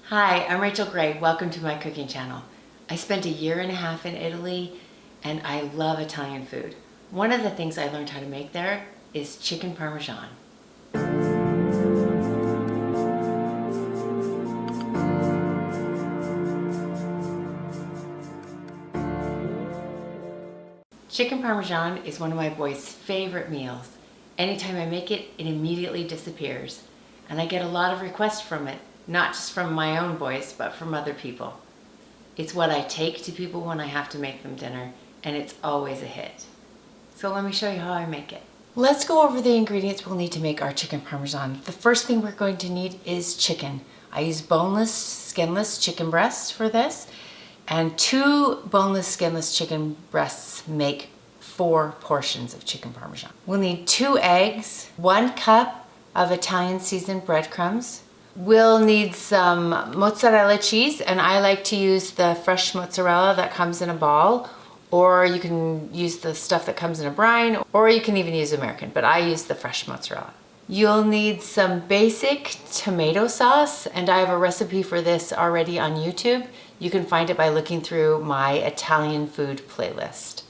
Hi, I'm Rachel Gray. Welcome to my cooking channel. I spent a year and a half in Italy and I love Italian food. One of the things I learned how to make there is chicken Parmesan. Chicken Parmesan is one of my boys' favorite meals. Anytime I make it, it immediately disappears. And I get a lot of requests from it, not just from my own boys, but from other people. It's what I take to people when I have to make them dinner, and it's always a hit. So let me show you how I make it. Let's go over the ingredients we'll need to make our chicken Parmesan. The first thing we're going to need is chicken. I use boneless, skinless chicken breasts for this, and 2 boneless, skinless chicken breasts make 4 portions of chicken Parmesan. We'll need 2 eggs, 1 cup of Italian seasoned breadcrumbs. We'll need some mozzarella cheese, and I like to use the fresh mozzarella that comes in a ball, or you can use the stuff that comes in a brine, or you can even use American, but I use the fresh mozzarella. You'll need some basic tomato sauce, and I have a recipe for this already on YouTube. You can find it by looking through my Italian food playlist,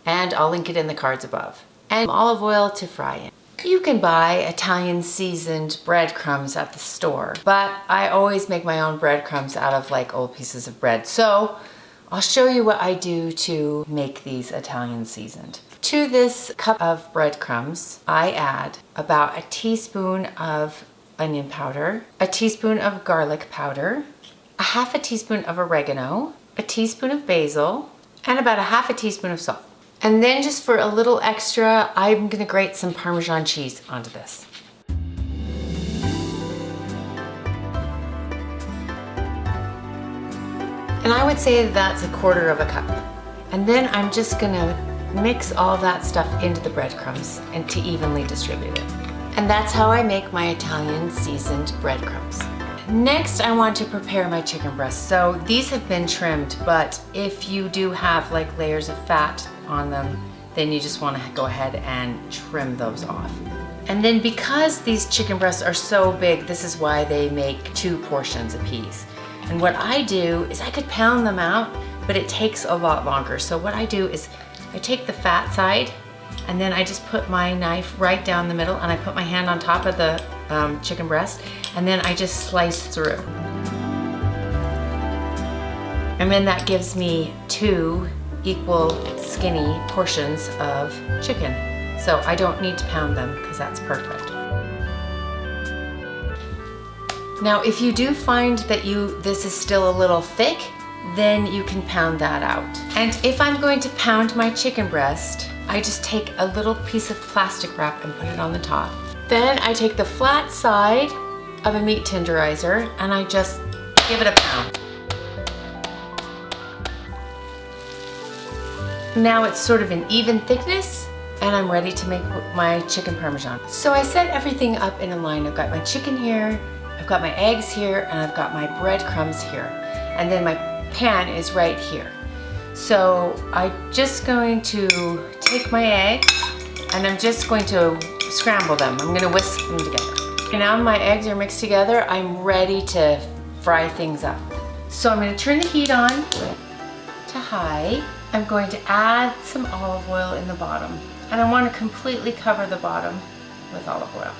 and I'll link it in the cards above. And olive oil to fry in. You can buy Italian seasoned breadcrumbs at the store, but I always make my own breadcrumbs out of like old pieces of bread. So I'll show you what I do to make these Italian seasoned. To this cup of breadcrumbs, I add about a teaspoon of onion powder, a teaspoon of garlic powder, a half a teaspoon of oregano, a teaspoon of basil, and about a half a teaspoon of salt. And then just for a little extra, I'm gonna grate some Parmesan cheese onto this. And I would say that's a 1/4 of a cup. And then I'm just gonna mix all that stuff into the breadcrumbs and to evenly distribute it. And that's how I make my Italian seasoned breadcrumbs. Next, I want to prepare my chicken breasts. So these have been trimmed, but if you do have like layers of fat on them, then you just want to go ahead and trim those off. And then because these chicken breasts are so big, this is why they make 2 portions apiece. And what I do is I could pound them out, but it takes a lot longer. So what I do is I take the fat side and then I just put my knife right down the middle and I put my hand on top of the chicken breast, and then I just slice through. And then that gives me 2 equal skinny portions of chicken. So I don't need to pound them because that's perfect. Now if you do find that this is still a little thick, then you can pound that out. And if I'm going to pound my chicken breast, I just take a little piece of plastic wrap and put it on the top. Then I take the flat side of a meat tenderizer and I just give it a pound. Now it's sort of an even thickness and I'm ready to make my chicken Parmesan. So I set everything up in a line. I've got my chicken here, I've got my eggs here, and I've got my breadcrumbs here. And then my pan is right here. So I'm just going to take my eggs and I'm just going to scramble them. I'm gonna whisk them together. And now my eggs are mixed together, I'm ready to fry things up. So I'm gonna turn the heat on to high. I'm going to add some olive oil in the bottom. And I want to completely cover the bottom with olive oil.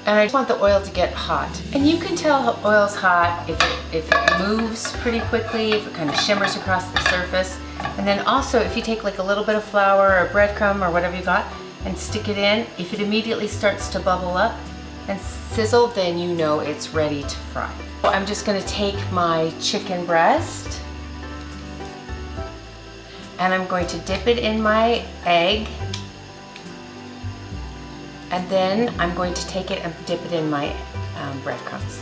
And I just want the oil to get hot. And you can tell oil's hot if it moves pretty quickly, if it kind of shimmers across the surface. And then also if you take like a little bit of flour or breadcrumb or whatever you got and stick it in, if it immediately starts to bubble up and sizzle, then you know it's ready to fry. So I'm just gonna take my chicken breast and I'm going to dip it in my egg, and then I'm going to take it and dip it in my breadcrumbs.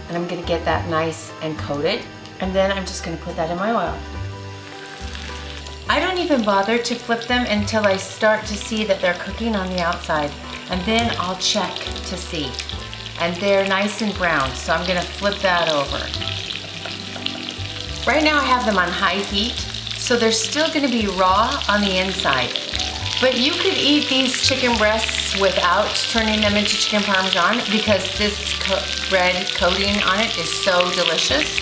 And I'm gonna get that nice and coated, and then I'm just gonna put that in my oil. I don't even bother to flip them until I start to see that they're cooking on the outside, and then I'll check to see. And they're nice and brown, so I'm gonna flip that over. Right now I have them on high heat, so they're still gonna be raw on the inside. But you could eat these chicken breasts this without turning them into chicken parmesan because this bread coating on it is so delicious.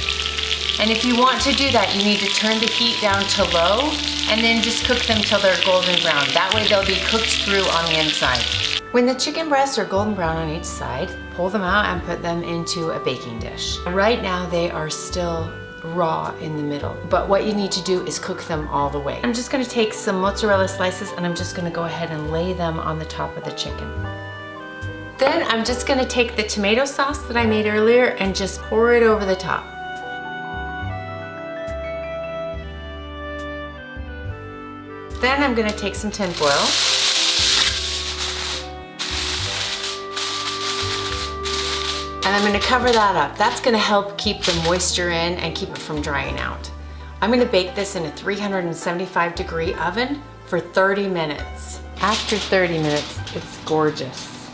And if you want to do that, you need to turn the heat down to low and then just cook them till they're golden brown. That way they'll be cooked through on the inside. When the chicken breasts are golden brown on each side, pull them out and put them into a baking dish. Right now they are still raw in the middle, but what you need to do is cook them all the way. I'm just gonna take some mozzarella slices and I'm just gonna go ahead and lay them on the top of the chicken. Then I'm just gonna take the tomato sauce that I made earlier and just pour it over the top. Then I'm gonna take some tin foil and I'm gonna cover that up. That's gonna help keep the moisture in and keep it from drying out. I'm gonna bake this in a 375-degree oven for 30 minutes. After 30 minutes, it's gorgeous.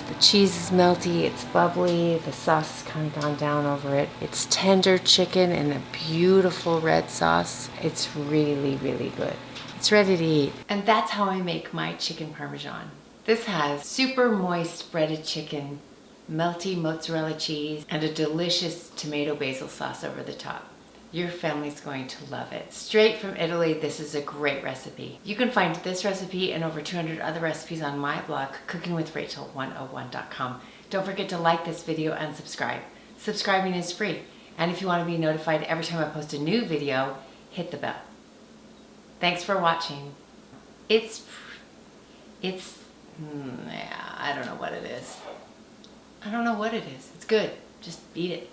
The cheese is melty, it's bubbly, the sauce has kind of gone down over it. It's tender chicken in a beautiful red sauce. It's really, really good. It's ready to eat. And that's how I make my chicken parmesan. This has super moist breaded chicken, melty mozzarella cheese, and a delicious tomato basil sauce over the top. Your family's going to love it. Straight from Italy, this is a great recipe. You can find this recipe and over 200 other recipes on my blog, cookingwithrachel101.com. Don't forget to like this video and subscribe. Subscribing is free. And if you want to be notified every time I post a new video, hit the bell. Thanks for watching. Yeah, I don't know what it is. I don't know what it is. It's good. Just eat it.